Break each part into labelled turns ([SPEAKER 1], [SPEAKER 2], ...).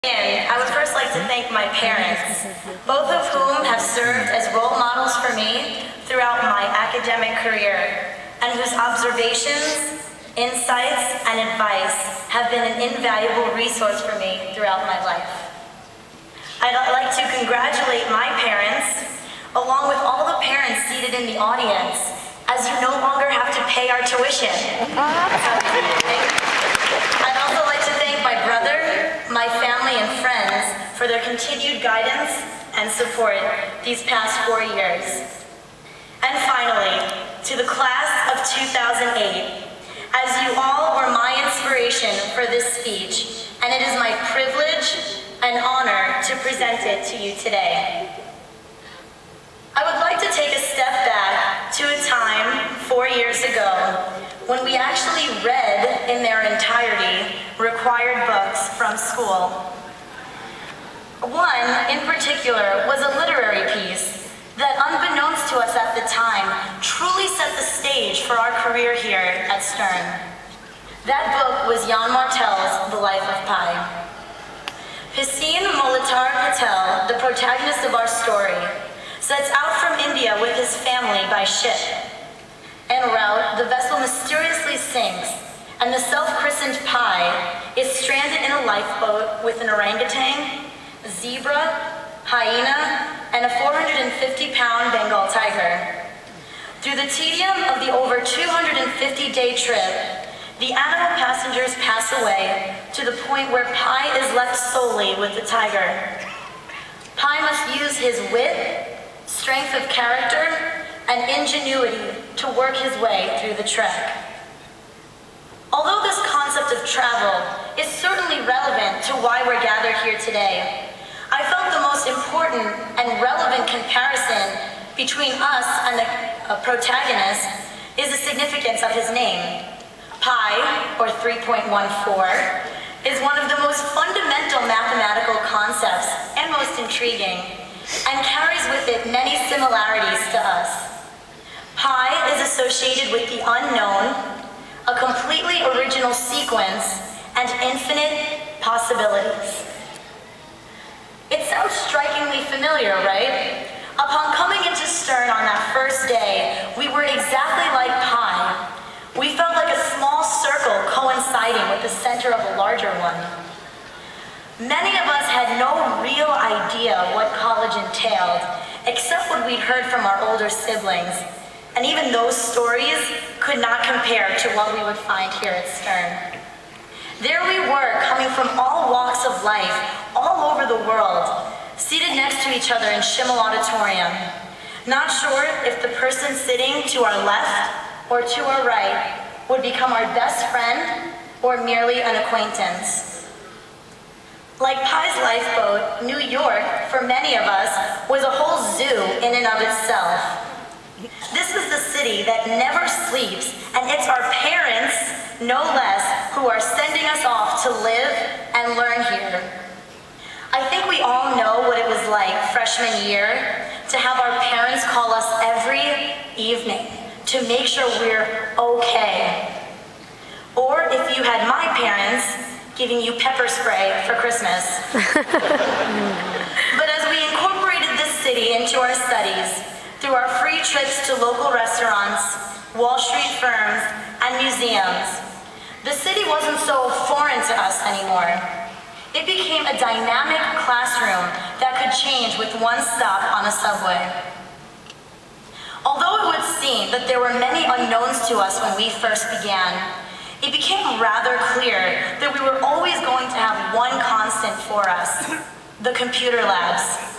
[SPEAKER 1] I would first like to thank my parents, both of whom have served as role models for me throughout my academic career, and whose observations, insights, and advice have been an invaluable resource for me throughout my life. I'd like to congratulate my parents, along with all the parents seated in the audience, as you no longer have to pay our tuition. I'd also like to thank my brother, my family, and friends for their continued guidance and support these past 4 years. And finally, to the class of 2008, as you all were my inspiration for this speech, and it is my privilege and honor to present it to you today. I would like to take a step back to a time 4 years ago when we actually read in their entirety required books from school. One in particular was a literary piece that, unbeknownst to us at the time, truly set the stage for our career here at Stern. That book was Jan Martel's The Life of Pi. Hussein Molitar Patel, the protagonist of our story, sets out from India with his family by ship. En route, the vessel mysteriously sinks, and the self-christened Pi is stranded in a lifeboat with an orangutan, a zebra, hyena, and a 450-pound Bengal tiger. Through the tedium of the over 250-day trip, the animal passengers pass away to the point where Pi is left solely with the tiger. Pi must use his wit, strength of character, and ingenuity to work his way through the trek. Although this concept of travel is certainly relevant to why we're gathered here today, I felt the most important and relevant comparison between us and the protagonist is the significance of his name. Pi, or 3.14, is one of the most fundamental mathematical concepts and most intriguing, and carries with it many similarities to us. Pi is associated with the unknown, a completely original sequence, and infinite possibilities. It sounds strikingly familiar, right? Upon coming into Stern on that first day, we were exactly like Pi. We felt like a small circle coinciding with the center of a larger one. Many of us had no real idea what college entailed, except what we'd heard from our older siblings. And even those stories could not compare to what we would find here at Stern. There we were, coming from all walks of life, all over the world, seated next to each other in Schimmel Auditorium. Not sure if the person sitting to our left or to our right would become our best friend or merely an acquaintance. Like Pi's lifeboat, New York, for many of us, was a whole zoo in and of itself. This is the city that never sleeps, and it's our parents, no less, who are sending us off to live and learn here. I think we all know what it was like freshman year to have our parents call us every evening to make sure we're okay. Or if you had my parents giving you pepper spray for Christmas. But as we incorporated this city into our studies, through our free trips to local restaurants, Wall Street firms, and museums, the city wasn't so foreign to us anymore. It became a dynamic classroom that could change with one stop on a subway. Although it would seem that there were many unknowns to us when we first began, it became rather clear that we were always going to have one constant for us: the computer labs.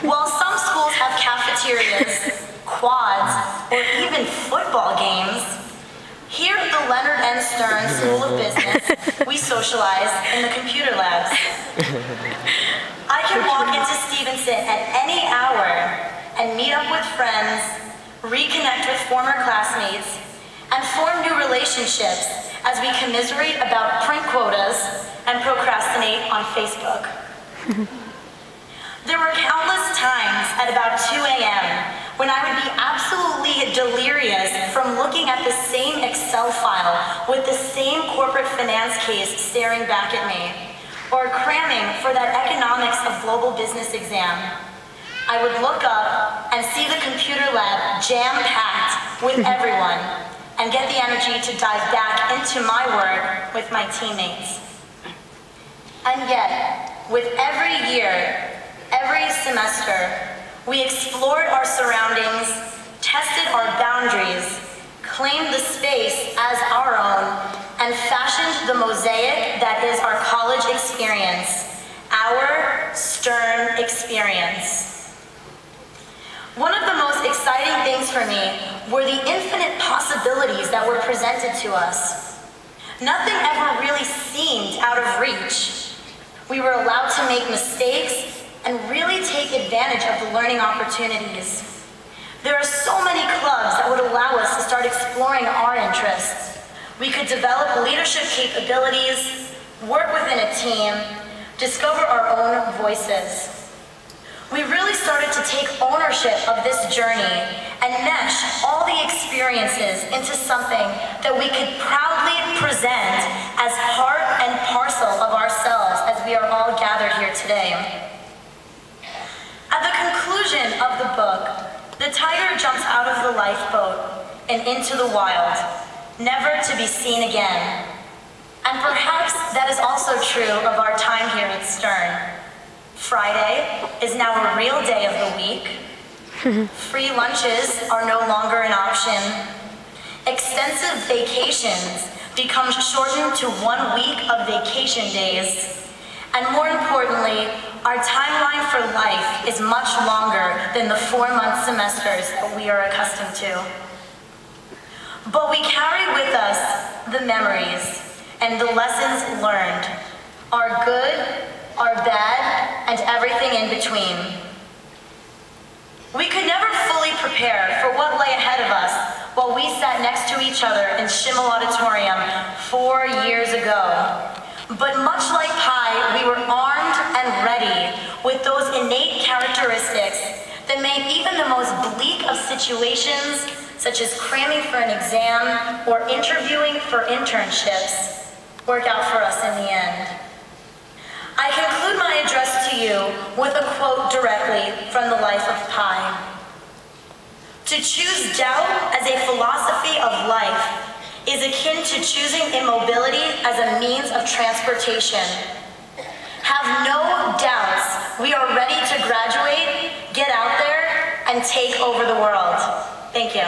[SPEAKER 1] While some schools have cafeterias, quads, or even football games, here at the Leonard N. Stern School of Business, we socialize in the computer labs. I can walk into Stevenson at any hour and meet up with friends, reconnect with former classmates, and form new relationships as we commiserate about print quotas and procrastinate on Facebook. There were countless times at about 2 a.m. when I would be absolutely delirious from looking at the same Excel file with the same corporate finance case staring back at me, or cramming for that economics of global business exam, I would look up and see the computer lab jam-packed with everyone and get the energy to dive back into my work with my teammates. And yet, with every year, every semester, we explored our surroundings, tested our boundaries, claimed the space as our own, and fashioned the mosaic that is our college experience, our Stern experience. One of the most exciting things for me were the infinite possibilities that were presented to us. Nothing ever really seemed out of reach. We were allowed to make mistakes and really take advantage of the learning opportunities. There are so many clubs that would allow us to start exploring our interests. We could develop leadership capabilities, work within a team, discover our own voices. We really started to take ownership of this journey and mesh all the experiences into something that we could proudly present as part and parcel of ourselves as we are all gathered here today. At the conclusion of the book, the tiger jumps out of the lifeboat and into the wild, never to be seen again. And perhaps that is also true of our time here at Stern. Friday is now a real day of the week. Free lunches are no longer an option. Extensive vacations become shortened to 1 week of vacation days. And more importantly, our timeline for life is much longer than the 4-month semesters that we are accustomed to. But we carry with us the memories and the lessons learned, our good, our bad, and everything in between. We could never fully prepare for what lay ahead of us while we sat next to each other in Schimmel Auditorium 4 years ago. But much like Pi, we were armed and ready with those innate characteristics that made even the most bleak of situations, such as cramming for an exam or interviewing for internships, work out for us in the end. I conclude my address to you with a quote directly from the life of Pi. To choose doubt as a philosophy of life is akin to choosing immobility as a means of transportation. Have no doubts, we are ready to graduate, get out there, and take over the world. Thank you.